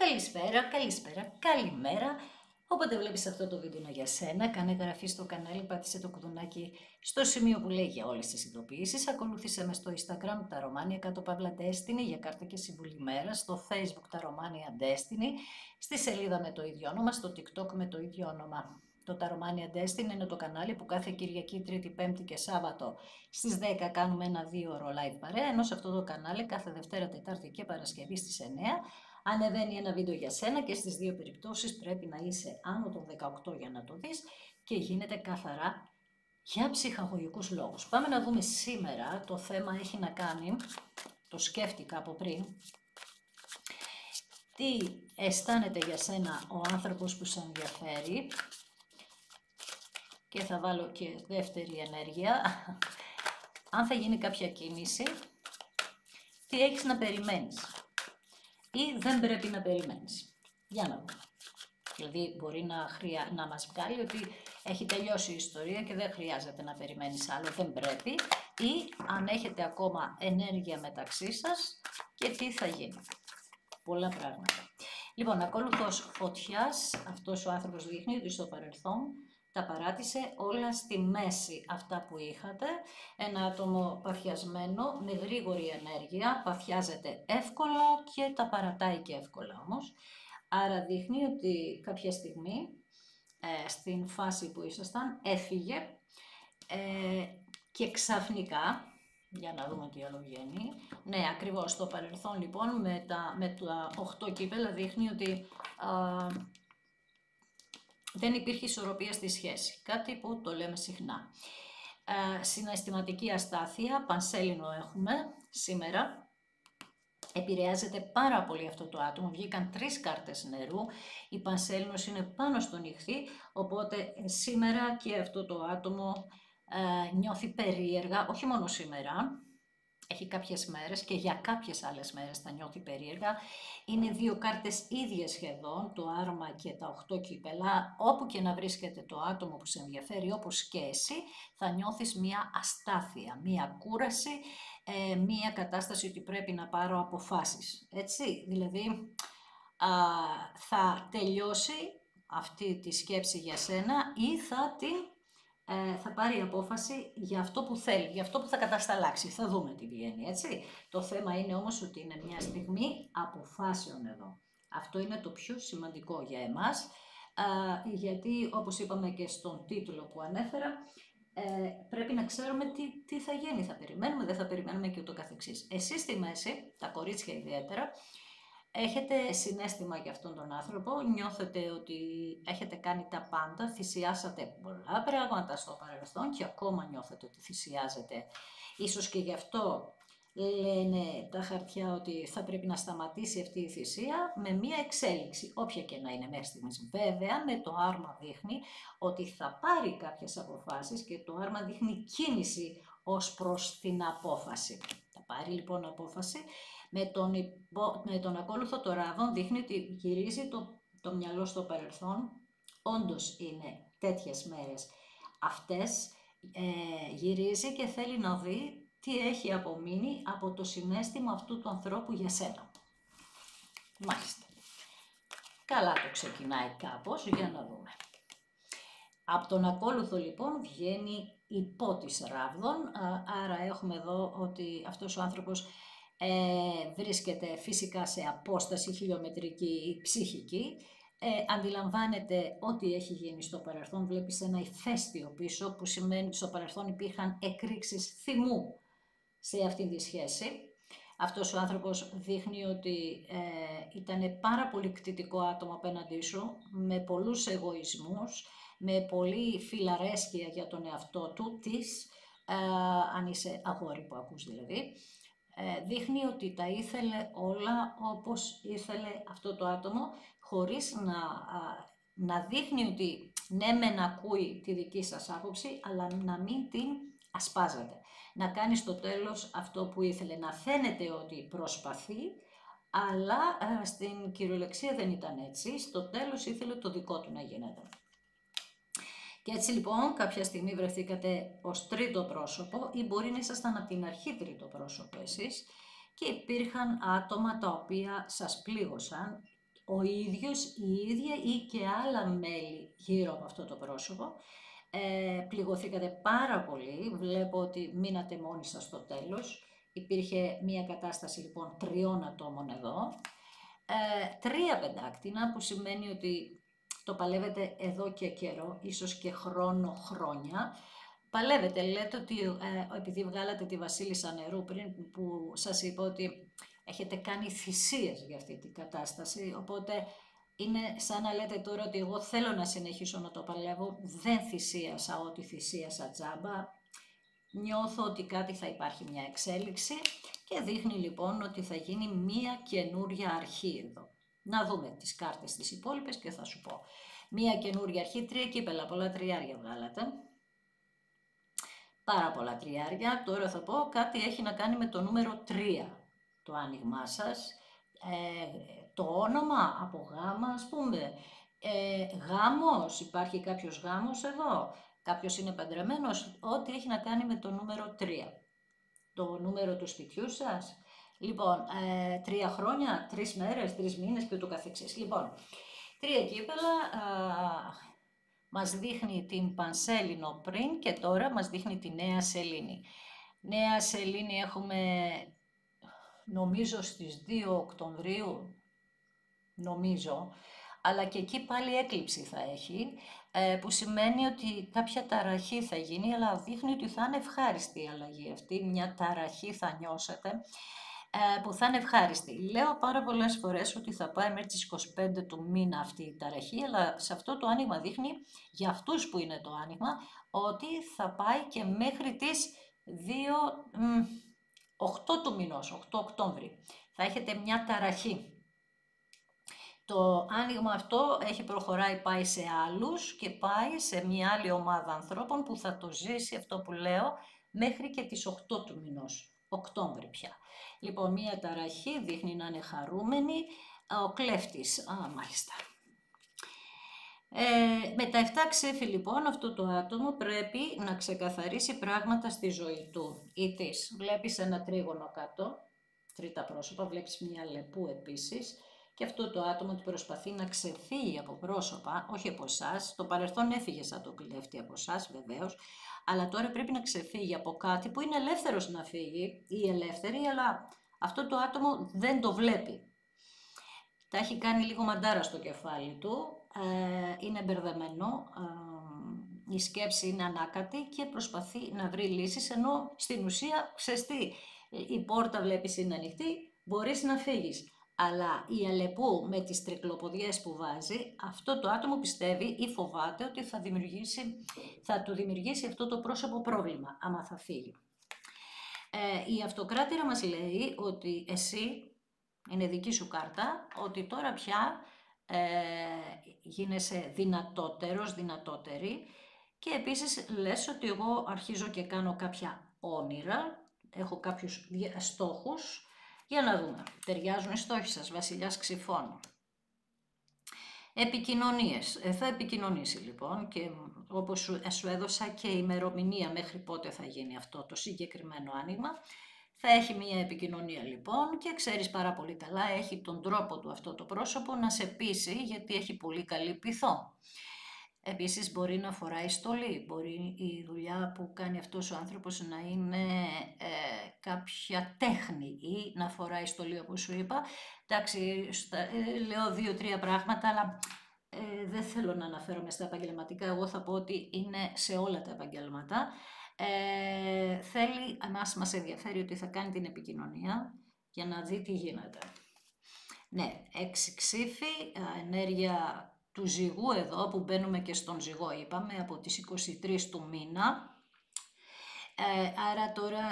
Καλησπέρα, καλησπέρα, καλημέρα. Όποτε βλέπεις αυτό το βίντεο είναι για σένα, κάνε εγγραφή στο κανάλι, πάτησε το κουδουνάκι στο σημείο που λέει για όλες τις ειδοποιήσεις. Ακολούθησε με στο Instagram τα Romania Destiny για κάρτα και συμβουλή μέρα, στο Facebook τα Romania Destiny, στη σελίδα με το ίδιο όνομα, στο TikTok με το ίδιο όνομα. Το Romania Destiny είναι το κανάλι που κάθε Κυριακή, Τρίτη, Πέμπτη και Σάββατο στις 10 κάνουμε ένα 2ωρο live παρέα, ενώ σε αυτό το κανάλι κάθε Δευτέρα, Τετάρτη και Παρασκευή στις 9 ανεβαίνει ένα βίντεο για σένα και στις δύο περιπτώσεις πρέπει να είσαι άνω των 18 για να το δεις και γίνεται καθαρά για ψυχαγωγικούς λόγους. Πάμε να δούμε σήμερα, το θέμα έχει να κάνει, το σκέφτηκα από πριν, τι αισθάνεται για σένα ο άνθρωπος που σε ενδιαφέρει και θα βάλω και δεύτερη ενέργεια, αν θα γίνει κάποια κίνηση, τι έχεις να περιμένεις ή δεν πρέπει να περιμένεις. Για να δούμε. Δηλαδή μπορεί να μας βγάλει ότι έχει τελειώσει η ιστορία και δεν χρειάζεται να περιμένεις άλλο, δεν πρέπει, ή αν έχετε ακόμα ενέργεια μεταξύ σας και τι θα γίνει. Πολλά πράγματα. Λοιπόν, ακόλουθος φωτιάς, αυτός ο άνθρωπος δείχνει ότι στο παρελθόν τα παράτησε όλα στη μέση αυτά που είχατε. Ένα άτομο παθιασμένο με γρήγορη ενέργεια, παθιάζεται εύκολα και τα παρατάει και εύκολα όμως. Άρα δείχνει ότι κάποια στιγμή στην φάση που ήσασταν έφυγε και ξαφνικά, για να δούμε τι άλλο βγαίνει. Ναι, ακριβώς στο παρελθόν λοιπόν με τα 8 κύπελα δείχνει ότι δεν υπήρχε ισορροπία στη σχέση, κάτι που το λέμε συχνά. Συναισθηματική αστάθεια, πανσέλινο έχουμε σήμερα. Επηρεάζεται πάρα πολύ αυτό το άτομο, βγήκαν 3 κάρτες νερού, η πανσέλινος είναι πάνω στον ιχθύ, οπότε σήμερα και αυτό το άτομο νιώθει περίεργα, όχι μόνο σήμερα, έχει κάποιες μέρες και για κάποιες άλλες μέρες θα νιώθει περίεργα. Είναι 2 κάρτες ίδιες σχεδόν, το άρμα και τα 8 κύπελα. Όπου και να βρίσκεται το άτομο που σε ενδιαφέρει, όπως και εσύ, θα νιώθεις μία αστάθεια, μία κούραση, μία κατάσταση ότι πρέπει να πάρω αποφάσεις. Έτσι, δηλαδή θα τελειώσει αυτή τη σκέψη για σένα ή θα πάρει απόφαση για αυτό που θέλει, για αυτό που θα κατασταλάξει. Θα δούμε τι βγαίνει, έτσι. Το θέμα είναι όμως ότι είναι μια στιγμή αποφάσεων εδώ. Αυτό είναι το πιο σημαντικό για εμάς, γιατί όπως είπαμε και στον τίτλο που ανέφερα, πρέπει να ξέρουμε τι θα γίνει. Θα περιμένουμε, δεν θα περιμένουμε και ούτω καθεξής. Εσείς στη μέση, τα κορίτσια ιδιαίτερα, έχετε συναίσθημα για αυτόν τον άνθρωπο, νιώθετε ότι έχετε κάνει τα πάντα, θυσιάσατε πολλά πράγματα στο παρελθόν και ακόμα νιώθετε ότι θυσιάζετε. Ίσως και γι' αυτό λένε τα χαρτιά ότι θα πρέπει να σταματήσει αυτή η θυσία με μία εξέλιξη, όποια και να είναι μέχρι στιγμής. Βέβαια, με το άρμα δείχνει ότι θα πάρει κάποιες αποφάσεις και το άρμα δείχνει κίνηση ως προς την απόφαση. Θα πάρει λοιπόν απόφαση. Με τον ακόλουθο το ράδον δείχνει ότι γυρίζει το μυαλό στο παρελθόν. Όντως είναι τέτοιες μέρες αυτές. Γυρίζει και θέλει να δει τι έχει απομείνει από το συναίσθημα αυτού του ανθρώπου για σένα. Μάλιστα. Καλά το ξεκινάει κάπως, για να δούμε. Από τον ακόλουθο λοιπόν βγαίνει υπότις ράβδον, άρα έχουμε εδώ ότι αυτός ο άνθρωπος βρίσκεται φυσικά σε απόσταση χιλιομετρική ή ψυχική, αντιλαμβάνεται ό,τι έχει γίνει στο παρελθόν, βλέπεις ένα ηφαίστειο πίσω που σημαίνει ότι στο παρελθόν υπήρχαν εκρήξεις θυμού σε αυτή τη σχέση. Αυτός ο άνθρωπος δείχνει ότι ήταν πάρα πολύ κτητικό άτομο απέναντί σου, με πολλούς εγωισμούς, με πολύ φιλαρέσκεια για τον εαυτό του, αν είσαι αγόρι που ακούς δηλαδή. Δείχνει ότι τα ήθελε όλα όπως ήθελε αυτό το άτομο, χωρίς να δείχνει ότι ναι μεν ακούει τη δική σας άποψη, αλλά να μην την ασπάζεται. Να κάνει στο τέλος αυτό που ήθελε, να φαίνεται ότι προσπαθεί, αλλά στην κυριολεξία δεν ήταν έτσι. Στο τέλος ήθελε το δικό του να γίνεται. Και έτσι λοιπόν κάποια στιγμή βρεθήκατε ως τρίτο πρόσωπο ή μπορεί να ήσασταν από την αρχή τρίτο πρόσωπο εσείς και υπήρχαν άτομα τα οποία σας πλήγωσαν ο ίδιος, η ίδια ή και άλλα μέλη γύρω από αυτό το πρόσωπο. Πληγωθήκατε πάρα πολύ, βλέπω ότι μείνατε μόνοι σας στο τέλος. Υπήρχε μια κατάσταση λοιπόν 3 ατόμων εδώ. 3 πεντάκτηνα, που σημαίνει ότι το παλεύετε εδώ και καιρό, ίσως και χρόνια. Παλεύετε, λέτε ότι επειδή βγάλατε τη Βασίλισσα Νερού πριν, που σας είπα ότι έχετε κάνει θυσίες για αυτή την κατάσταση, οπότε είναι σαν να λέτε τώρα ότι εγώ θέλω να συνεχίσω να το παλεύω, δεν θυσίασα ό,τι θυσίασα τζάμπα, νιώθω ότι κάτι θα υπάρχει μια εξέλιξη και δείχνει λοιπόν ότι θα γίνει μια καινούρια αρχή εδώ. Να δούμε τις κάρτες τις υπόλοιπες και θα σου πω. Μια καινούρια αρχή, 3 κύπελα, πολλά τριάρια βγάλατε. Πάρα πολλά τριάρια. Τώρα θα πω κάτι έχει να κάνει με το νούμερο 3, το άνοιγμά σας. Το όνομα από γάμα, ας πούμε. Γάμος, υπάρχει κάποιος γάμος εδώ. Κάποιος είναι παντρεμένος, ό,τι έχει να κάνει με το νούμερο 3. Το νούμερο του σπιτιού σας. Λοιπόν, 3 χρόνια, 3 μέρες, 3 μήνες και ούτω καθεξής. Λοιπόν, 3 κύπελα μας δείχνει την Πανσέλινο πριν και τώρα μας δείχνει τη Νέα Σελήνη. Νέα Σελήνη έχουμε, νομίζω, στις 2 Οκτωβρίου, νομίζω, αλλά και εκεί πάλι έκλειψη θα έχει, που σημαίνει ότι κάποια ταραχή θα γίνει, αλλά δείχνει ότι θα είναι ευχάριστη η αλλαγή αυτή, μια ταραχή θα νιώσετε, που θα είναι ευχάριστη. Λέω πάρα πολλές φορές ότι θα πάει μέχρι τις 25 του μήνα αυτή η ταραχή, αλλά σε αυτό το άνοιγμα δείχνει, για αυτούς που είναι το άνοιγμα, ότι θα πάει και μέχρι τις 8 του μηνός, 8 Οκτώβρη. Θα έχετε μια ταραχή. Το άνοιγμα αυτό έχει προχωράει, πάει σε άλλους και πάει σε μια άλλη ομάδα ανθρώπων που θα το ζήσει αυτό που λέω μέχρι και τις 8 του μηνός, Οκτώβρη πια. Λοιπόν, μια ταραχή δείχνει να είναι χαρούμενη, ο κλέφτης, μάλιστα. Με τα 7 ξέφη λοιπόν αυτό το άτομο πρέπει να ξεκαθαρίσει πράγματα στη ζωή του ή της. Βλέπεις ένα τρίγωνο κάτω, τρίτα πρόσωπα, βλέπεις μια λεπού επίσης. Και αυτό το άτομο προσπαθεί να ξεφύγει από πρόσωπα, όχι από εσάς. Στο παρελθόν έφυγε σαν το κλέφτη από εσάς βεβαίως, αλλά τώρα πρέπει να ξεφύγει από κάτι που είναι ελεύθερος να φύγει ή ελεύθερη, αλλά αυτό το άτομο δεν το βλέπει. Τα έχει κάνει λίγο μαντάρα στο κεφάλι του, είναι μπερδεμένο, η σκέψη είναι ανάκατη και προσπαθεί να βρει λύσεις, ενώ στην ουσία, ξέρεις τι, η πόρτα βλέπεις είναι ανοιχτή, μπορείς να φύγεις. Αλλά η αλεπού με τις τρικλοποδιές που βάζει, αυτό το άτομο πιστεύει ή φοβάται ότι θα του δημιουργήσει αυτό το πρόσωπο πρόβλημα, άμα θα φύγει. Η αυτοκράτηρα μας λέει ότι εσύ, είναι δική σου κάρτα, ότι τώρα πια γίνεσαι δυνατότερος, δυνατότερη και επίσης λες ότι εγώ αρχίζω και κάνω κάποια όνειρα, έχω κάποιους στόχους. Για να δούμε, ταιριάζουν οι στόχοι σας, βασιλιάς ξυφών. Επικοινωνίες, θα επικοινωνήσει λοιπόν και όπως σου έδωσα και ημερομηνία μέχρι πότε θα γίνει αυτό το συγκεκριμένο άνοιγμα. Θα έχει μία επικοινωνία λοιπόν και ξέρεις πάρα πολύ καλά, έχει τον τρόπο του αυτό το πρόσωπο να σε πείσει γιατί έχει πολύ καλή πειθό. Επίσης μπορεί να φοράει στολή, μπορεί η δουλειά που κάνει αυτός ο άνθρωπος να είναι κάποια τέχνη ή να φοράει στολή όπως σου είπα. Εντάξει, λέω 2-3 πράγματα, αλλά δεν θέλω να αναφέρομαι στα επαγγελματικά, εγώ θα πω ότι είναι σε όλα τα επαγγέλματα. Μας ενδιαφέρει ότι θα κάνει την επικοινωνία για να δει τι γίνεται. Ναι, 6 ξύφη, ενέργεια του ζυγού εδώ, που μπαίνουμε και στον ζυγό είπαμε, από τις 23 του μήνα. Άρα τώρα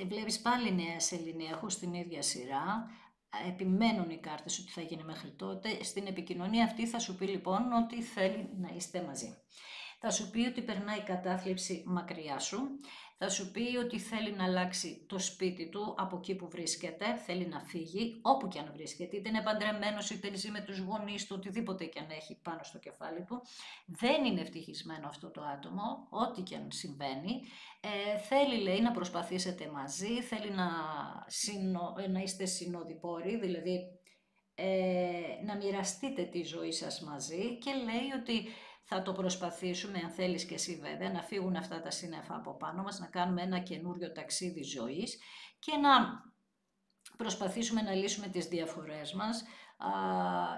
βλέπεις πάλι Νέα Σελήνη, έχω στην ίδια σειρά. Επιμένουν οι κάρτες ότι θα γίνει μέχρι τότε. Στην επικοινωνία αυτή θα σου πει λοιπόν ότι θέλει να είστε μαζί. Θα σου πει ότι περνάει κατάθλιψη μακριά σου. Θα σου πει ότι θέλει να αλλάξει το σπίτι του από εκεί που βρίσκεται. Θέλει να φύγει όπου και αν βρίσκεται. Είτε είναι παντρεμένος, είτε ζει με τους γονείς του, οτιδήποτε και αν έχει πάνω στο κεφάλι του. Δεν είναι ευτυχισμένο αυτό το άτομο, ό,τι και αν συμβαίνει. Θέλει, λέει, να προσπαθήσετε μαζί. Θέλει να είστε συνοδοιπόροι, δηλαδή να μοιραστείτε τη ζωή σας μαζί και λέει ότι θα το προσπαθήσουμε, αν θέλεις και εσύ βέβαια, να φύγουν αυτά τα σύννεφα από πάνω μας, να κάνουμε ένα καινούριο ταξίδι ζωής και να προσπαθήσουμε να λύσουμε τις διαφορές μας,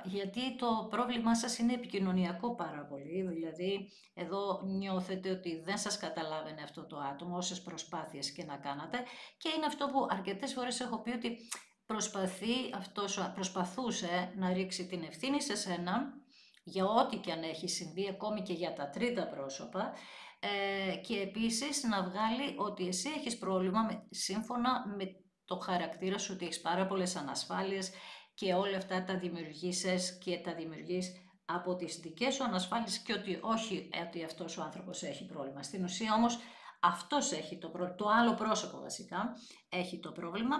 γιατί το πρόβλημά σας είναι επικοινωνιακό πάρα πολύ, δηλαδή εδώ νιώθετε ότι δεν σας καταλάβαινε αυτό το άτομο, όσες προσπάθειες και να κάνατε, και είναι αυτό που αρκετές φορές έχω πει ότι προσπαθούσε να ρίξει την ευθύνη σε σένα για ό,τι και αν έχει συμβεί, ακόμη και για τα τρίτα πρόσωπα, και επίσης να βγάλει ότι εσύ έχεις πρόβλημα σύμφωνα με το χαρακτήρα σου, ότι έχεις πάρα πολλές ανασφάλειες και όλα αυτά τα δημιουργήσεις και τα δημιουργείς από τις δικές σου ανασφάλειες και ότι όχι ότι αυτός ο άνθρωπος έχει πρόβλημα. Στην ουσία όμως αυτός έχει το πρόβλημα, το άλλο πρόσωπο βασικά έχει το πρόβλημα,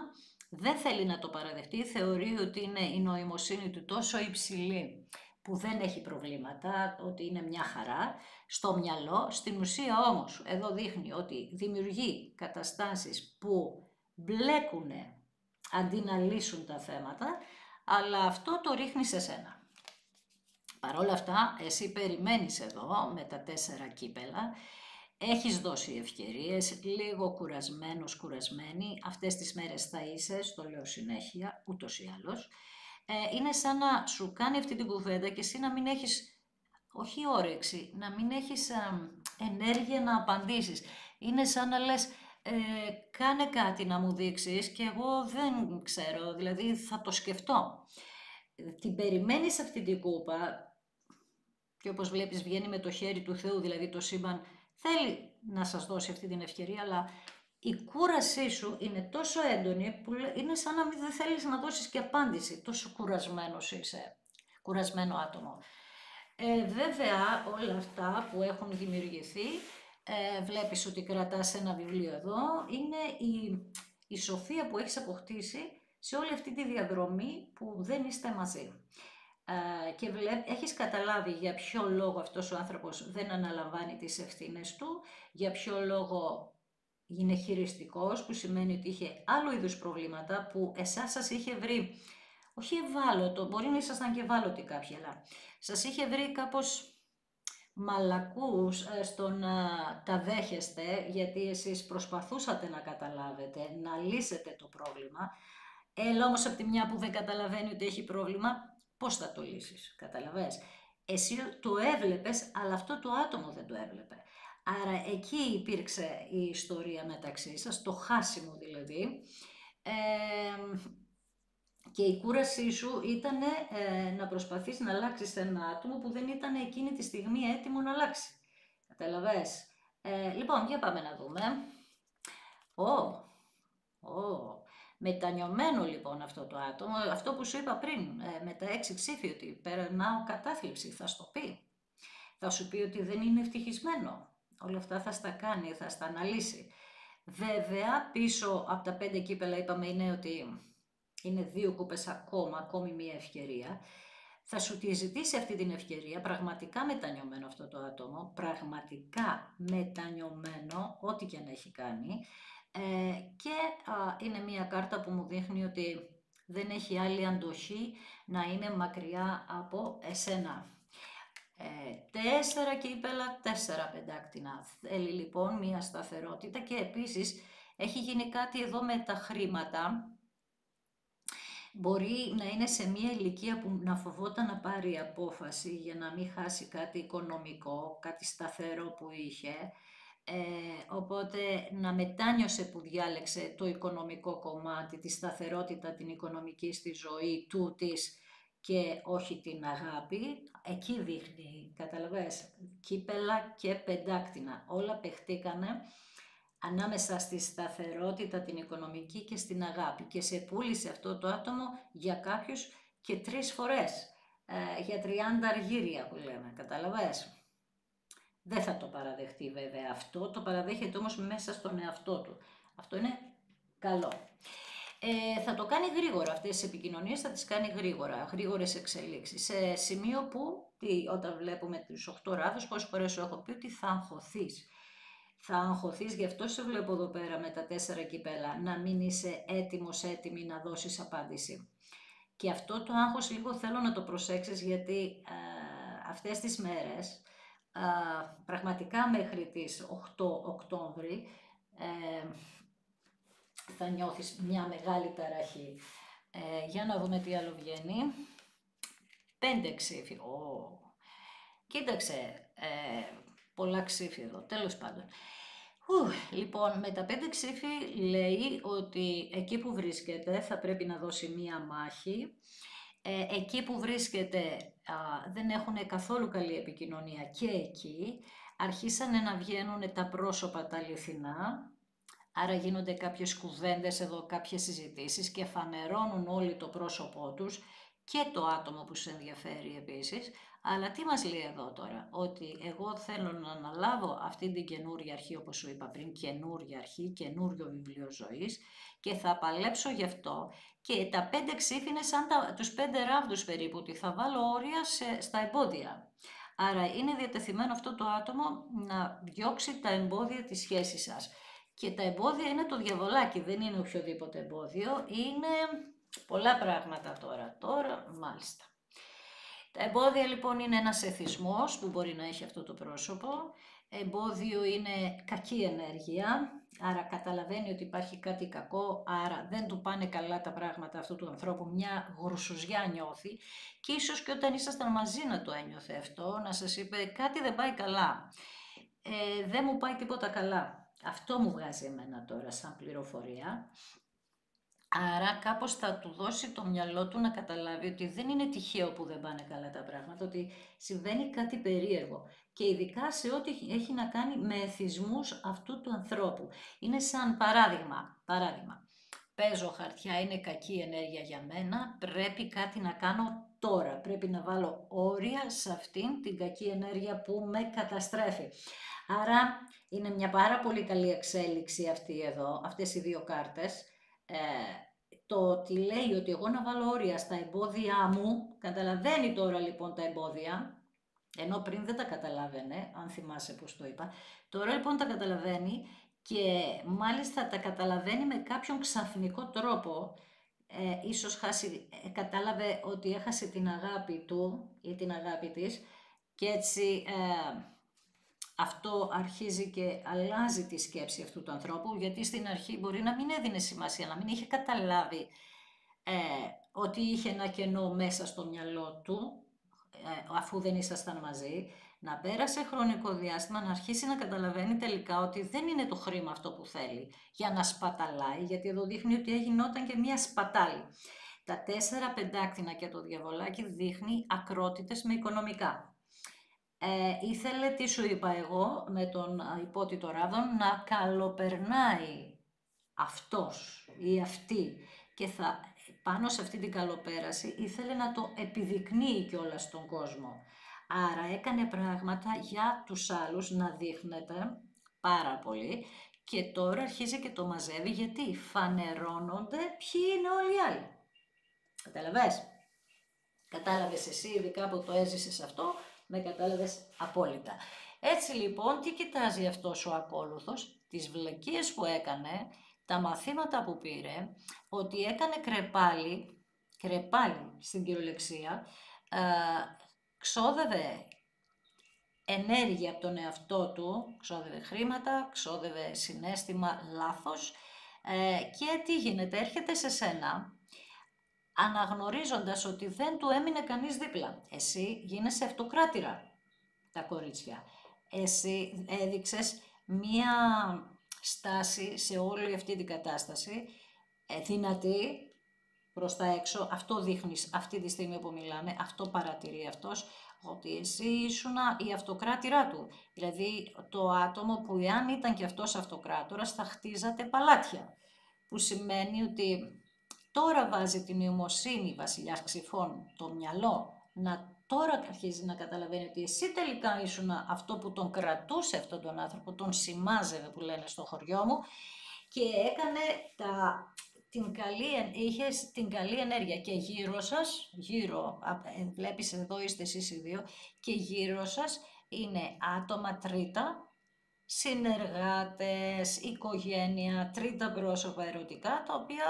δεν θέλει να το παραδεχτεί, θεωρεί ότι είναι η νοημοσύνη του τόσο υψηλή που δεν έχει προβλήματα, ότι είναι μια χαρά στο μυαλό. Στην ουσία όμως εδώ δείχνει ότι δημιουργεί καταστάσεις που μπλέκουνε αντί να λύσουν τα θέματα, αλλά αυτό το ρίχνει σε σένα. Παρ' όλα αυτά, εσύ περιμένεις εδώ με τα 4 κύπελα, έχεις δώσει ευκαιρίες, λίγο κουρασμένος, κουρασμένη, αυτές τις μέρες θα είσαι, στο λέω συνέχεια, ούτως ή άλλως. Είναι σαν να σου κάνει αυτή την κουβέντα και εσύ να μην έχεις, όχι όρεξη, να μην έχεις ενέργεια να απαντήσεις. Είναι σαν να λες, κάνε κάτι να μου δείξεις και εγώ δεν ξέρω, δηλαδή θα το σκεφτώ. Την περιμένεις αυτή την κούπα και όπως βλέπεις βγαίνει με το χέρι του Θεού, δηλαδή το σύμπαν θέλει να σας δώσει αυτή την ευκαιρία, αλλά η κούρασή σου είναι τόσο έντονη που είναι σαν να μην δεν θέλεις να δώσεις και απάντηση, τόσο κουρασμένος είσαι, κουρασμένο άτομο. Βέβαια όλα αυτά που έχουν δημιουργηθεί, βλέπεις ότι κρατάς ένα βιβλίο εδώ, είναι η σοφία που έχεις αποκτήσει σε όλη αυτή τη διαδρομή που δεν είστε μαζί. Και έχεις καταλάβει για ποιο λόγο αυτός ο άνθρωπος δεν αναλαμβάνει τις ευθύνες του, για ποιο λόγο είναι χειριστικός, που σημαίνει ότι είχε άλλου είδους προβλήματα που εσάς σας είχε βρει, όχι ευάλωτο, μπορεί να ήσασταν και ευάλωτοι κάποιοι, αλλά σας είχε βρει κάπως μαλακούς στο να τα δέχεστε, γιατί εσείς προσπαθούσατε να καταλάβετε, να λύσετε το πρόβλημα. Όμως από τη μια που δεν καταλαβαίνει ότι έχει πρόβλημα, πώς θα το λύσεις, καταλαβες. Εσύ το έβλεπες, αλλά αυτό το άτομο δεν το έβλεπε. Άρα εκεί υπήρξε η ιστορία μεταξύ σας, το χάσιμο δηλαδή. Και η κούρασή σου ήταν να προσπαθείς να αλλάξεις ένα άτομο που δεν ήταν εκείνη τη στιγμή έτοιμο να αλλάξει. Καταλαβες. Λοιπόν, για πάμε να δούμε. Μετανιωμένο λοιπόν αυτό το άτομο, αυτό που σου είπα πριν, με τα 6 ψήφια, ότι περνάω κατάθλιψη, θα στο πει. Θα σου πει ότι δεν είναι ευτυχισμένο. Όλα αυτά θα στα κάνει, θα στα αναλύσει. Βέβαια, πίσω από τα 5 κύπελα είπαμε είναι ότι είναι 2 κούπες ακόμη μία ευκαιρία. Θα σου τη ζητήσει αυτή την ευκαιρία, πραγματικά μετανιωμένο αυτό το άτομο, πραγματικά μετανιωμένο, ό,τι και αν έχει κάνει. Και είναι μία κάρτα που μου δείχνει ότι δεν έχει άλλη αντοχή να είναι μακριά από εσένα. 4 κύπελα, 4 πεντάκτηνα. Θέλει λοιπόν μία σταθερότητα και επίσης έχει γίνει κάτι εδώ με τα χρήματα. Μπορεί να είναι σε μία ηλικία που να φοβόταν να πάρει απόφαση για να μην χάσει κάτι οικονομικό, κάτι σταθερό που είχε. Οπότε να μετάνιωσε που διάλεξε το οικονομικό κομμάτι, τη σταθερότητα την οικονομική στη ζωή του της και όχι την αγάπη. Εκεί δείχνει, καταλαβες, κύπελα και πεντάκτηνα. Όλα παιχτήκανε ανάμεσα στη σταθερότητα την οικονομική και στην αγάπη και σε πούλησε αυτό το άτομο για κάποιους και 3 φορές, για 30 αργύρια που λέμε, καταλαβες. Δεν θα το παραδεχτεί βέβαια αυτό, το παραδέχεται όμως μέσα στον εαυτό του. Αυτό είναι καλό. Θα το κάνει γρήγορα, αυτές τις επικοινωνίες θα τις κάνει γρήγορα, γρήγορες εξελίξεις. Σε σημείο που, όταν βλέπουμε τους 8 ράδους, πόσες φορές σου έχω πει ότι θα αγχωθείς. Θα αγχωθείς, γι' αυτό σε βλέπω εδώ πέρα με τα 4 κύπελα, να μην είσαι έτοιμος, έτοιμη να δώσεις απάντηση. Και αυτό το άγχος λίγο θέλω να το προσέξεις, γιατί αυτές τις μέρες, πραγματικά μέχρι τις 8 Οκτώβρη, θα νιώθεις μια μεγάλη ταραχή. Για να δούμε τι άλλο βγαίνει. 5 ξύφη. Κοίταξε, πολλά ξύφη εδώ, τέλος πάντων. Λοιπόν, με τα 5 ξύφη λέει ότι εκεί που βρίσκεται θα πρέπει να δώσει μία μάχη. Εκεί που βρίσκεται δεν έχουν καθόλου καλή επικοινωνία και εκεί αρχίσανε να βγαίνουν τα πρόσωπα τα αληθινά. Άρα γίνονται κάποιες κουβέντες εδώ, κάποιες συζητήσεις και φανερώνουν όλοι το πρόσωπό τους και το άτομο που σε ενδιαφέρει επίσης. Αλλά τι μας λέει εδώ τώρα, ότι εγώ θέλω να αναλάβω αυτή την καινούρια αρχή, όπως σου είπα πριν, καινούρια αρχή, καινούριο βιβλίο ζωής και θα παλέψω γι' αυτό. Και τα 5 ξύφη είναι σαν τους 5 ράβδους περίπου, ότι θα βάλω όρια στα εμπόδια. Άρα είναι διατεθειμένο αυτό το άτομο να διώξει τα εμπόδια της σχέσης σας. Και τα εμπόδια είναι το διαβολάκι, δεν είναι οποιοδήποτε εμπόδιο, είναι πολλά πράγματα τώρα μάλιστα. Τα εμπόδια λοιπόν είναι ένας εθισμός που μπορεί να έχει αυτό το πρόσωπο, εμπόδιο είναι κακή ενέργεια, άρα καταλαβαίνει ότι υπάρχει κάτι κακό, άρα δεν του πάνε καλά τα πράγματα αυτού του ανθρώπου, μια γρουσουζιά νιώθει και ίσως και όταν ήσασταν μαζί να το ένιωθε αυτό, να σας είπε κάτι δεν πάει καλά, δεν μου πάει τίποτα καλά. Αυτό μου βγάζει εμένα τώρα σαν πληροφορία. Άρα κάπως θα του δώσει το μυαλό του να καταλάβει ότι δεν είναι τυχαίο που δεν πάνε καλά τα πράγματα, ότι συμβαίνει κάτι περίεργο. Και ειδικά σε ό,τι έχει να κάνει με εθισμούς αυτού του ανθρώπου. Είναι σαν παράδειγμα. Παίζω χαρτιά, είναι κακή ενέργεια για μένα, πρέπει κάτι να κάνω τώρα. Πρέπει να βάλω όρια σε αυτήν την κακή ενέργεια που με καταστρέφει. Άρα είναι μια πάρα πολύ καλή εξέλιξη αυτή εδώ, αυτές οι δύο κάρτες. Το ότι λέει ότι εγώ να βάλω όρια στα εμπόδια μου, καταλαβαίνει τώρα λοιπόν τα εμπόδια, ενώ πριν δεν τα καταλάβαινε, αν θυμάσαι πώς το είπα. Τώρα λοιπόν τα καταλαβαίνει και μάλιστα τα καταλαβαίνει με κάποιον ξαφνικό τρόπο. Ίσως κατάλαβε ότι έχασε την αγάπη του ή την αγάπη της και έτσι αυτό αρχίζει και αλλάζει τη σκέψη αυτού του ανθρώπου, γιατί στην αρχή μπορεί να μην έδινε σημασία, να μην είχε καταλάβει ότι είχε ένα κενό μέσα στο μυαλό του, αφού δεν ήσασταν μαζί, να πέρασε χρονικό διάστημα, να αρχίσει να καταλαβαίνει τελικά ότι δεν είναι το χρήμα αυτό που θέλει για να σπαταλάει, γιατί εδώ δείχνει ότι έγινόταν και μία σπατάλη. Τα 4 πεντάκτηνα και το διαβολάκι δείχνει ακρότητες με οικονομικά. Ήθελε, τι σου είπα εγώ, με τον υπότιτο ράδον, να καλοπερνάει αυτός ή αυτή και πάνω σε αυτή την καλοπέραση ήθελε να το επιδεικνύει κιόλας στον κόσμο. Άρα έκανε πράγματα για τους άλλους να δείχνεται πάρα πολύ και τώρα αρχίζει και το μαζεύει, γιατί φανερώνονται ποιοι είναι όλοι οι άλλοι. Κατάλαβες εσύ, ειδικά που το έζησες αυτό, με κατάλαβες απόλυτα. Έτσι λοιπόν, τι κοιτάζει αυτός ο ακόλουθος, τις βλακίες που έκανε, τα μαθήματα που πήρε, ότι έκανε κρεπάλι στην κυριολεξία, ξόδευε ενέργεια από τον εαυτό του, ξόδευε χρήματα, ξόδευε συναίσθημα λάθος και τι γίνεται, έρχεται σε σένα, αναγνωρίζοντας ότι δεν του έμεινε κανείς δίπλα. Εσύ γίνεσαι αυτοκράτηρα, τα κορίτσια. Εσύ έδειξες μία στάση σε όλη αυτή την κατάσταση, δυνατή προς τα έξω. Αυτό δείχνεις αυτή τη στιγμή που μιλάμε, αυτό παρατηρεί αυτός, ότι εσύ ήσουν η αυτοκράτηρά του. Δηλαδή το άτομο που εάν ήταν και αυτός αυτοκράτορας θα χτίζατε παλάτια. Που σημαίνει ότι τώρα βάζει την νοημοσύνη βασιλιάς Ξυφών, το μυαλό, τώρα αρχίζει να καταλαβαίνει ότι εσύ τελικά ήσουν αυτό που τον κρατούσε αυτόν τον άνθρωπο, τον σημάζευε που λένε στο χωριό μου και έκανε είχε την καλή ενέργεια και γύρω σας, βλέπεις εδώ είστε εσείς οι δύο και γύρω σας είναι άτομα τρίτα, συνεργάτες, οικογένεια, τρίτα πρόσωπα ερωτικά, τα οποία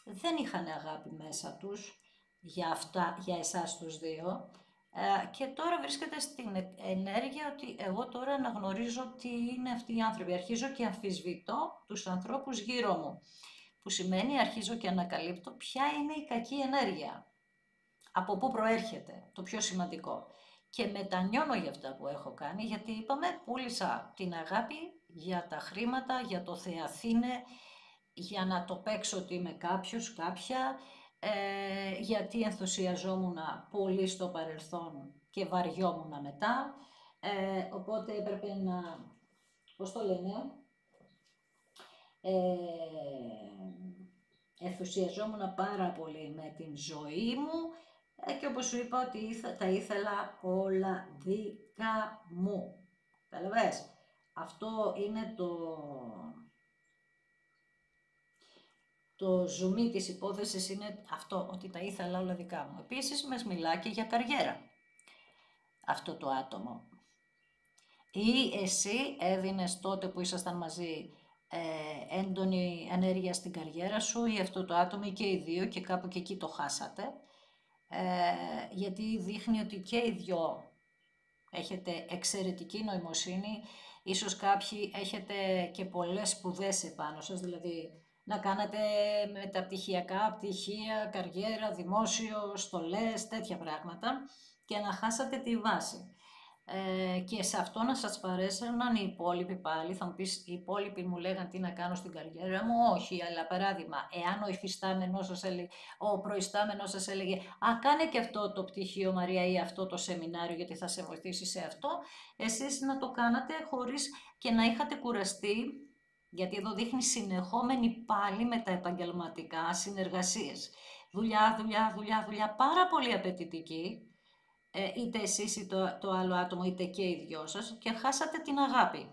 δεν είχαν αγάπη μέσα τους, για εσάς τους δύο. Και τώρα βρίσκεται στην ενέργεια ότι εγώ τώρα αναγνωρίζω τι είναι αυτοί οι άνθρωποι. Αρχίζω και αμφισβητώ τους ανθρώπους γύρω μου. Που σημαίνει αρχίζω και ανακαλύπτω ποια είναι η κακή ενέργεια. Από πού προέρχεται, το πιο σημαντικό. Και μετανιώνω για αυτά που έχω κάνει, γιατί είπαμε, πούλησα την αγάπη για τα χρήματα, για το Θεαθήνε, για να το παίξω ότι είμαι κάποιος, κάποια, γιατί ενθουσιαζόμουν πολύ στο παρελθόν και βαριόμουν μετά, οπότε έπρεπε να, πώς το λένε, ενθουσιαζόμουν πάρα πολύ με την ζωή μου και όπως σου είπα ότι τα ήθελα όλα δικά μου. Καταλαβες, αυτό είναι το ζουμί της υπόθεσης, είναι αυτό, ότι τα ήθελα όλα δικά μου. Επίσης μας μιλά και για καριέρα αυτό το άτομο. Ή εσύ έδινες τότε που ήσασταν μαζί έντονη ενέργεια στην καριέρα σου, ή αυτό το άτομο, ή και οι δύο, και κάπου και εκεί το χάσατε, γιατί δείχνει ότι και οι δυο έχετε εξαιρετική νοημοσύνη, ίσως κάποιοι έχετε και πολλές σπουδές επάνω σας, δηλαδή να κάνετε μεταπτυχιακά, πτυχία, καριέρα, δημόσιο, στολές, τέτοια πράγματα, και να χάσατε τη βάση. Και σε αυτό να σας παρέσαιρναν οι υπόλοιποι πάλι. Θα μου πεις, οι υπόλοιποι μου λέγαν τι να κάνω στην καριέρα μου. Όχι, αλλά παράδειγμα, εάν ο υφιστάμενος σας έλεγε, ο προϊστάμενος σας έλεγε «Α, κάνε και αυτό το πτυχίο, Μαρία, ή αυτό το σεμινάριο, γιατί θα σε βοηθήσει σε αυτό», εσείς να το κάνατε χωρίς και να είχατε κουραστεί, γιατί εδώ δείχνει συνεχόμενη πάλι με τα επαγγελματικά συνεργασίες. Δουλειά, πάρα πολύ απαιτητική, είτε εσείς ή το άλλο άτομο, είτε και οι δυο σας, και χάσατε την αγάπη.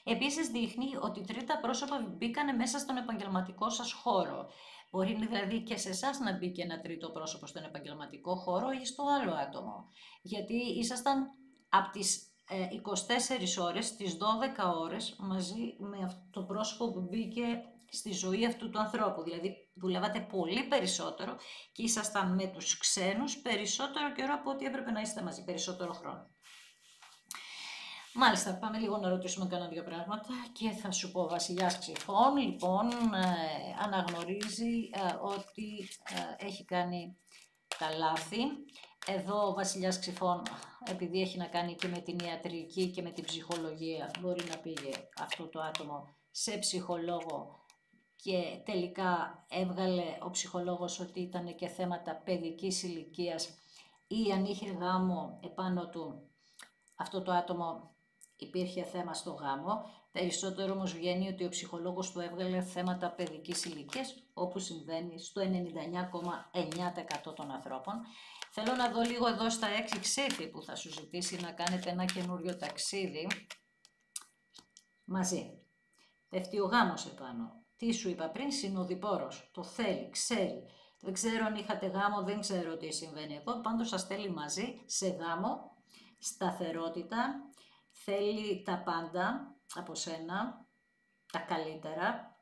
Επίσης δείχνει ότι τρίτα πρόσωπα μπήκανε μέσα στον επαγγελματικό σας χώρο. Μπορεί δηλαδή και σε εσάς να μπήκε ένα τρίτο πρόσωπο στον επαγγελματικό χώρο ή στο άλλο άτομο. Γιατί ήσασταν από τις 24 ώρες, στις 12 ώρες μαζί με αυτό το πρόσωπο που μπήκε στη ζωή αυτού του ανθρώπου. Δηλαδή δουλεύατε πολύ περισσότερο και ήσασταν με τους ξένους περισσότερο καιρό από ό,τι έπρεπε να είστε μαζί, περισσότερο χρόνο. Μάλιστα, πάμε λίγο να ρωτήσουμε κάνα δύο πράγματα και θα σου πω. Βασιλιάς Ξυφών, λοιπόν, αναγνωρίζει ότι έχει κάνει τα λάθη. Εδώ ο Βασιλιάς Ξυφών, επειδή έχει να κάνει και με την ιατρική και με την ψυχολογία, μπορεί να πήγε αυτό το άτομο σε ψυχολόγο και τελικά έβγαλε ο ψυχολόγος ότι ήταν και θέματα παιδικής ηλικίας, ή αν είχε γάμο επάνω του αυτό το άτομο υπήρχε θέμα στο γάμο. Περισσότερο όμως βγαίνει ότι ο ψυχολόγος του έβγαλε θέματα παιδικής ηλικίας, όπου συμβαίνει στο 99,9% των ανθρώπων. Θέλω να δω λίγο εδώ στα 6 ξύφη που θα σου ζητήσει να κάνετε ένα καινούριο ταξίδι μαζί. Πέφτει ο γάμος επάνω. Τι σου είπα πριν, συνοδοιπόρος, το θέλει, ξέρει. Δεν ξέρω αν είχατε γάμο, δεν ξέρω τι συμβαίνει εδώ, πάντως σας θέλει μαζί σε γάμο, σταθερότητα, θέλει τα πάντα από σένα, τα καλύτερα.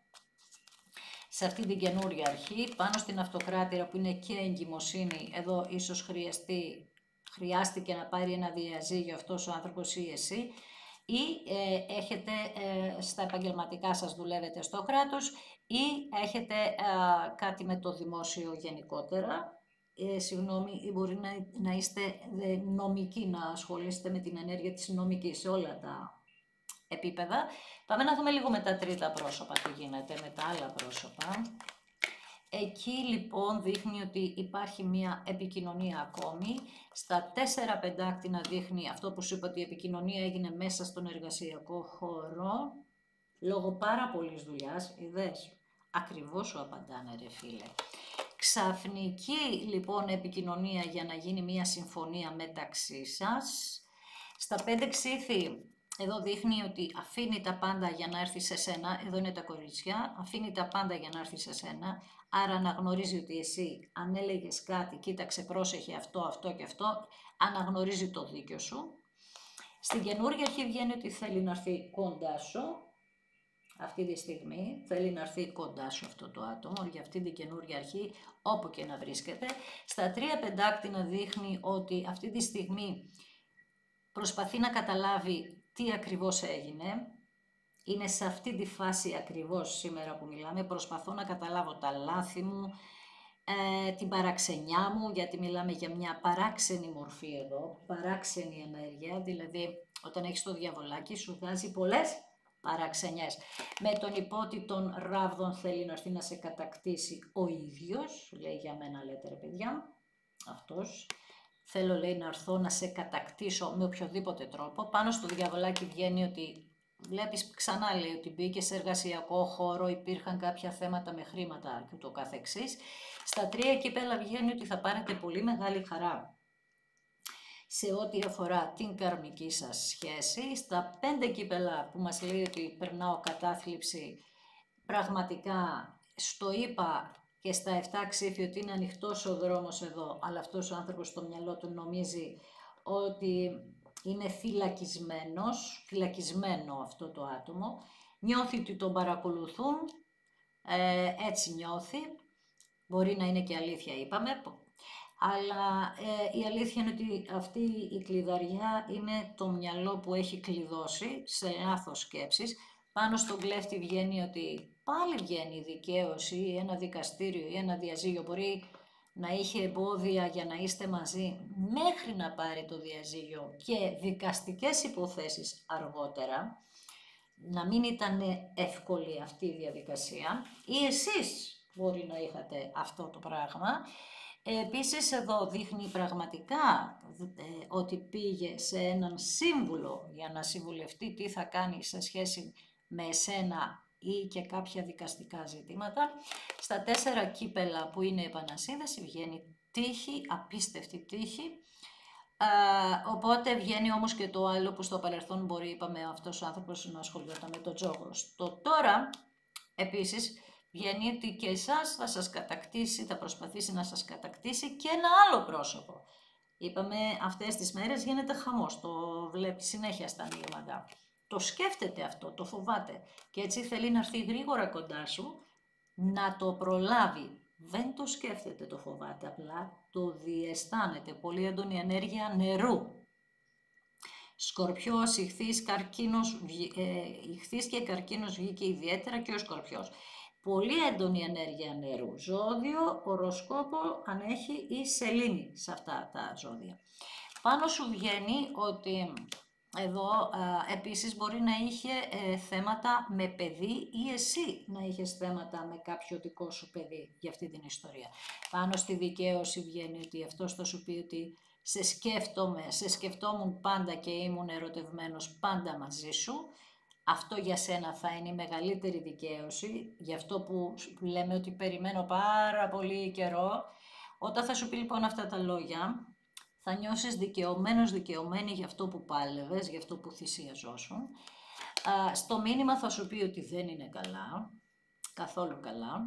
Σε αυτή την καινούρια αρχή, πάνω στην αυτοκράτηρα που είναι και εγκυμοσύνη, εδώ ίσως χρειάστηκε να πάρει ένα διαζύγιο αυτός ο άνθρωπος ή εσύ, ή έχετε στα επαγγελματικά σας, δουλεύετε στο κράτος, ή έχετε κάτι με το δημόσιο γενικότερα, ή μπορεί να είστε νομικοί, να ασχολείστε με την ενέργεια της νομικής σε όλα τα επίπεδα. Πάμε να δούμε λίγο με τα τρίτα πρόσωπα τι γίνεται, με τα άλλα πρόσωπα. Εκεί λοιπόν δείχνει ότι υπάρχει μια επικοινωνία ακόμη. Στα 4 πεντάκτηνα δείχνει αυτό που σου είπα, ότι η επικοινωνία έγινε μέσα στον εργασιακό χώρο, λόγω πάρα πολλής δουλειάς. Είδες, ακριβώς σου απαντάνε ρε φίλε. Ξαφνική λοιπόν επικοινωνία για να γίνει μια συμφωνία μεταξύ σας. Στα 5 ξύφη, εδώ δείχνει ότι αφήνει τα πάντα για να έρθει σε σένα, εδώ είναι τα κορίτσια, αφήνει τα πάντα για να έρθει σε σένα, άρα αναγνωρίζει ότι εσύ αν έλεγες κάτι, κοίταξε, πρόσεχε αυτό και αυτό, αναγνωρίζει το δίκιο σου. Στην καινούργια αρχή βγαίνει ότι θέλει να έρθει κοντά σου, αυτή τη στιγμή, θέλει να έρθει κοντά σου αυτό το άτομο για αυτή την καινούργια αρχή, όπου και να βρίσκεται. Στα 3 πεντάκτηνα δείχνει ότι αυτή τη στιγμή προσπαθεί να καταλάβει τι ακριβώς έγινε. Είναι σε αυτή τη φάση ακριβώς σήμερα που μιλάμε. Προσπαθώ να καταλάβω τα λάθη μου, την παραξενιά μου, γιατί μιλάμε για μια παράξενη μορφή εδώ, παράξενη ενέργεια, δηλαδή όταν έχεις το διαβολάκι σου βγάζει πολλές παραξενιές. Με τον υπότι των ράβδων θέλει να έρθει να σε κατακτήσει ο ίδιος, λέει για μένα, λέτε ρε παιδιά, αυτός. Θέλω, λέει, να έρθω να σε κατακτήσω με οποιοδήποτε τρόπο. Πάνω στο διαβολάκι βγαίνει ότι βλέπεις, ξανά λέει, ότι μπήκε σε εργασιακό χώρο, υπήρχαν κάποια θέματα με χρήματα και ούτω καθεξής. Στα 3 κύπελα βγαίνει ότι θα πάρετε πολύ μεγάλη χαρά σε ό,τι αφορά την καρμική σας σχέση. Στα 5 κύπελα που μας λέει ότι περνάω κατάθλιψη, πραγματικά στο είπα και στα 7 ξύφη ότι είναι ανοιχτός ο δρόμος εδώ, αλλά αυτός ο άνθρωπος στο μυαλό του νομίζει ότι είναι φυλακισμένο αυτό το άτομο, νιώθει ότι τον παρακολουθούν, έτσι νιώθει, μπορεί να είναι και αλήθεια είπαμε, αλλά η αλήθεια είναι ότι αυτή η κλειδαριά είναι το μυαλό που έχει κλειδώσει σε λάθος σκέψεις. Πάνω στον κλέφτη βγαίνει ότι πάλι βγαίνει η δικαίωση ή ένα δικαστήριο ή ένα διαζύγιο. Μπορεί να είχε εμπόδια για να είστε μαζί μέχρι να πάρει το διαζύγιο και δικαστικές υποθέσεις αργότερα, να μην ήταν εύκολη αυτή η διαδικασία, ή εσείς μπορεί να είχατε αυτό το πράγμα. Επίσης εδώ δείχνει πραγματικά ότι πήγε σε έναν σύμβουλο για να συμβουλευτεί τι θα κάνει σε σχέση με εσένα ή και κάποια δικαστικά ζητήματα. Στα 4 κύπελα που είναι επανασύνδεση βγαίνει τύχη, απίστευτη τύχη. Οπότε βγαίνει όμως και το άλλο που στο παρελθόν μπορεί, είπαμε, αυτός ο άνθρωπος να ασχολιόταν με τον τζόγλο. Το τώρα επίσης βγαίνει ότι και εσάς θα σας κατακτήσει, θα προσπαθήσει να σας κατακτήσει και ένα άλλο πρόσωπο. Είπαμε αυτές τις μέρες γίνεται χαμός, το βλέπει συνέχεια στα ανοίγματα. Το σκέφτεται αυτό, το φοβάται και έτσι θέλει να έρθει γρήγορα κοντά σου, να το προλάβει. Δεν το σκέφτεται, το φοβάται, απλά το διαισθάνεται. Πολύ έντονη ενέργεια νερού. Σκορπιός, ιχθύς, καρκίνος, ιχθύς και καρκίνος βγήκε ιδιαίτερα και ο Σκορπιός. Πολύ έντονη ενέργεια νερού. Ζώδιο, οροσκόπο, αν έχει η σελήνη σε αυτά τα ζώδια. Πάνω σου βγαίνει ότι εδώ επίσης μπορεί να είχε θέματα με παιδί ή εσύ να είχες θέματα με κάποιο δικό σου παιδί για αυτή την ιστορία. Πάνω στη δικαίωση βγαίνει ότι αυτός θα σου πει ότι σε σκεφτόμουν πάντα και ήμουν ερωτευμένος πάντα μαζί σου. Αυτό για σένα θα είναι η μεγαλύτερη δικαίωση, γι' αυτό που λέμε ότι περιμένω πάρα πολύ καιρό. Όταν θα σου πει λοιπόν αυτά τα λόγια, θα νιώσεις δικαιωμένη για αυτό που πάλευες, για αυτό που θυσιαζόσουν. Στο μήνυμα θα σου πει ότι δεν είναι καλά, καθόλου καλά.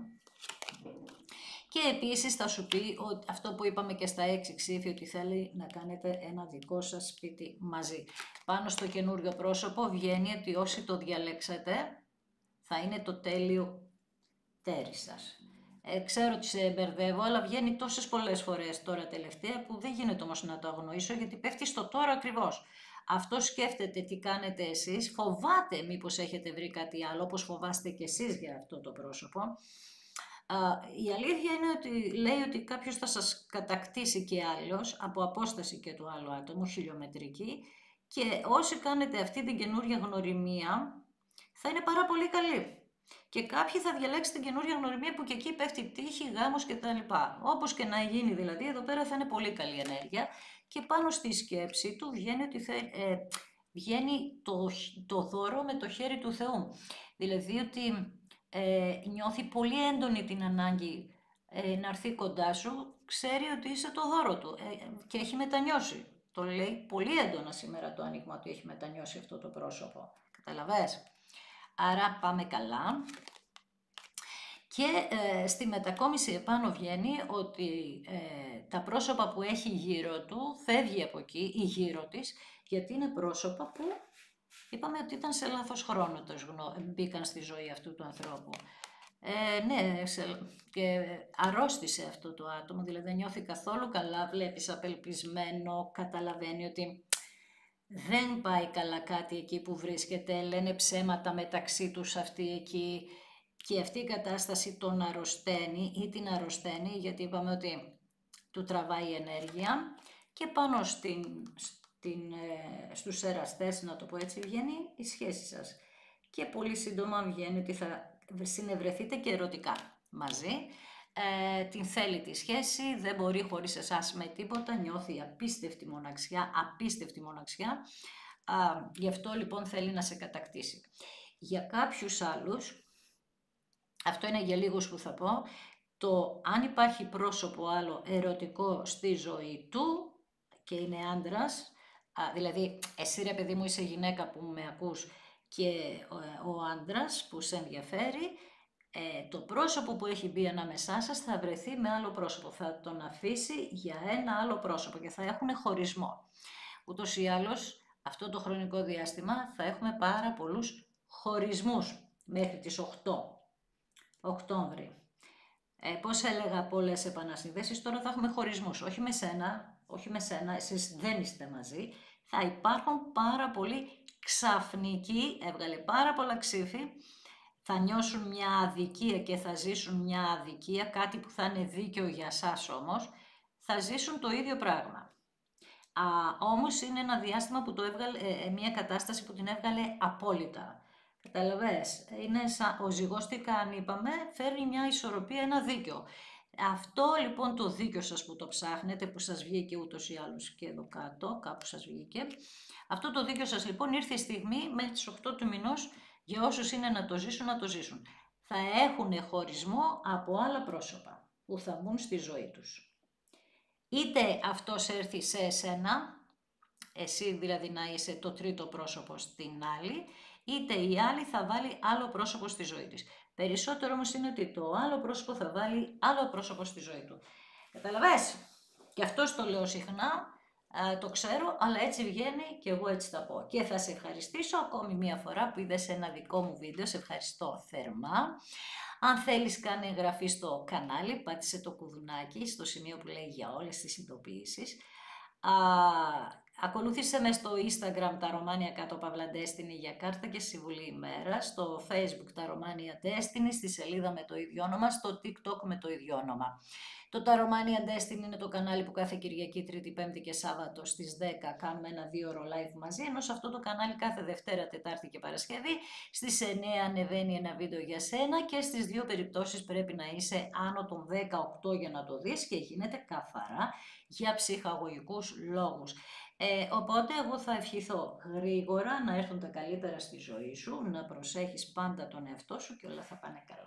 Και επίσης θα σου πει ότι αυτό που είπαμε και στα 6 ξύφη, ότι θέλει να κάνετε ένα δικό σας σπίτι μαζί. Πάνω στο καινούριο πρόσωπο βγαίνει ότι όσοι το διαλέξετε θα είναι το τέλειο τέρι σας. Ξέρω ότι σε μπερδεύω, αλλά βγαίνει τόσες πολλές φορές τώρα τελευταία που δεν γίνεται όμως να το αγνοήσω, γιατί πέφτει στο τώρα ακριβώς. Αυτό σκέφτεται τι κάνετε εσείς, φοβάται μήπως έχετε βρει κάτι άλλο, όπως φοβάστε και εσείς για αυτό το πρόσωπο. Η αλήθεια είναι ότι λέει ότι κάποιος θα σας κατακτήσει και άλλος, από απόσταση και του άλλου άτομου, χιλιομετρική, και όσοι κάνετε αυτή την καινούργια γνωριμία θα είναι πάρα πολύ καλή. Και κάποιοι θα διαλέξουν την καινούργια γνωριμία που και εκεί πέφτει τύχη, γάμος κτλ. Όπως και να γίνει δηλαδή, εδώ πέρα θα είναι πολύ καλή ενέργεια. Και πάνω στη σκέψη του βγαίνει ότι βγαίνει το δώρο με το χέρι του Θεού. Δηλαδή ότι νιώθει πολύ έντονη την ανάγκη να έρθει κοντά σου, ξέρει ότι είσαι το δώρο του και έχει μετανιώσει. Το λέει πολύ έντονα σήμερα το άνοιγμα ότι έχει μετανιώσει αυτό το πρόσωπο. Καταλαβες? Άρα πάμε καλά. Και στη μετακόμιση επάνω βγαίνει ότι τα πρόσωπα που έχει γύρω του, φεύγει από εκεί ή γύρω της, γιατί είναι πρόσωπα που είπαμε ότι ήταν σε λάθος χρόνο μπήκαν στη ζωή αυτού του ανθρώπου. Ναι, και αρρώστησε αυτό το άτομο, δηλαδή δεν νιώθει καθόλου καλά, βλέπεις απελπισμένο, καταλαβαίνει ότι δεν πάει καλά κάτι εκεί που βρίσκεται, λένε ψέματα μεταξύ τους αυτοί εκεί και αυτή η κατάσταση τον αρρωσταίνει ή την αρρωσταίνει, γιατί είπαμε ότι του τραβάει ενέργεια και πάνω στους εραστές, να το πω έτσι, βγαίνει η σχέση σας. Και πολύ σύντομα βγαίνει ότι θα συνευρεθείτε και ερωτικά μαζί. Την θέλει τη σχέση, δεν μπορεί χωρίς εσάς με τίποτα, νιώθει απίστευτη μοναξιά. Γι' αυτό λοιπόν θέλει να σε κατακτήσει. Για κάποιους άλλους, αυτό είναι για λίγους που θα πω, αν υπάρχει πρόσωπο άλλο ερωτικό στη ζωή του και είναι άντρας, δηλαδή εσύ ρε παιδί μου είσαι γυναίκα που με ακούς και ο άντρας που σε ενδιαφέρει, το πρόσωπο που έχει μπει ανάμεσά σας θα βρεθεί με άλλο πρόσωπο, θα τον αφήσει για ένα άλλο πρόσωπο και θα έχουν χωρισμό. Ούτως ή άλλως, αυτό το χρονικό διάστημα θα έχουμε πάρα πολλούς χωρισμούς μέχρι τις 8 Οκτώβρη. Πώς έλεγα πολλές επανασυνδέσεις, τώρα θα έχουμε χωρισμούς, όχι με σένα, εσείς δεν είστε μαζί, θα υπάρχουν πάρα πολλοί ξαφνικοί, έβγαλε πάρα πολλά ξύφη, θα νιώσουν μια αδικία και θα ζήσουν μια αδικία, κάτι που θα είναι δίκαιο για σας όμως, θα ζήσουν το ίδιο πράγμα. Όμως είναι ένα διάστημα που το έβγαλε, μια κατάσταση που την έβγαλε απόλυτα. Καταλαβες, είναι σαν ο ζυγός τι κάνει, είπαμε, φέρνει μια ισορροπία, ένα δίκαιο. Αυτό λοιπόν το δίκαιο σας που το ψάχνετε, που σας βγήκε ούτως ή άλλως και εδώ κάτω, κάπου σας βγήκε, αυτό το δίκαιο σας λοιπόν ήρθε η στιγμή μέχρι τις 8 του μηνός, για όσους είναι να το ζήσουν, να το ζήσουν. Θα έχουν χωρισμό από άλλα πρόσωπα που θα μπουν στη ζωή τους. Είτε αυτός έρθει σε εσένα, εσύ δηλαδή να είσαι το τρίτο πρόσωπο στην άλλη, είτε η άλλη θα βάλει άλλο πρόσωπο στη ζωή της. Περισσότερο όμως είναι ότι το άλλο πρόσωπο θα βάλει άλλο πρόσωπο στη ζωή του. Καταλαβες? Και αυτό το λέω συχνά, το ξέρω, αλλά έτσι βγαίνει και εγώ έτσι θα πω. Και θα σε ευχαριστήσω ακόμη μία φορά που είδες ένα δικό μου βίντεο, σε ευχαριστώ θερμά. Αν θέλεις κάνε εγγραφή στο κανάλι, πάτησε το κουδουνάκι στο σημείο που λέει για όλες τις ειδοποιήσεις. Ακολούθησε με στο Instagram τα Ρωμάνια κάτω Παύλα Destiny για κάρτα και συμβουλή ημέρα, στο Facebook τα Ρωμάνια Destiny, στη σελίδα με το ίδιο όνομα, στο TikTok με το ίδιο όνομα. Το Τα Ρωμάνια Destiny είναι το κανάλι που κάθε Κυριακή, Τρίτη, Πέμπτη και Σάββατο στις 10 κάνουμε ένα 2ωρο live μαζί, ενώ σε αυτό το κανάλι κάθε Δευτέρα, Τετάρτη και Παρασκευή στις 9 ανεβαίνει ένα βίντεο για σένα και στις δύο περιπτώσεις πρέπει να είσαι άνω των 18 για να το δεις και γίνεται καθαρά για ψυχαγωγικούς λόγους. Οπότε εγώ θα ευχηθώ γρήγορα να έρθουν τα καλύτερα στη ζωή σου, να προσέχεις πάντα τον εαυτό σου και όλα θα πάνε καλά.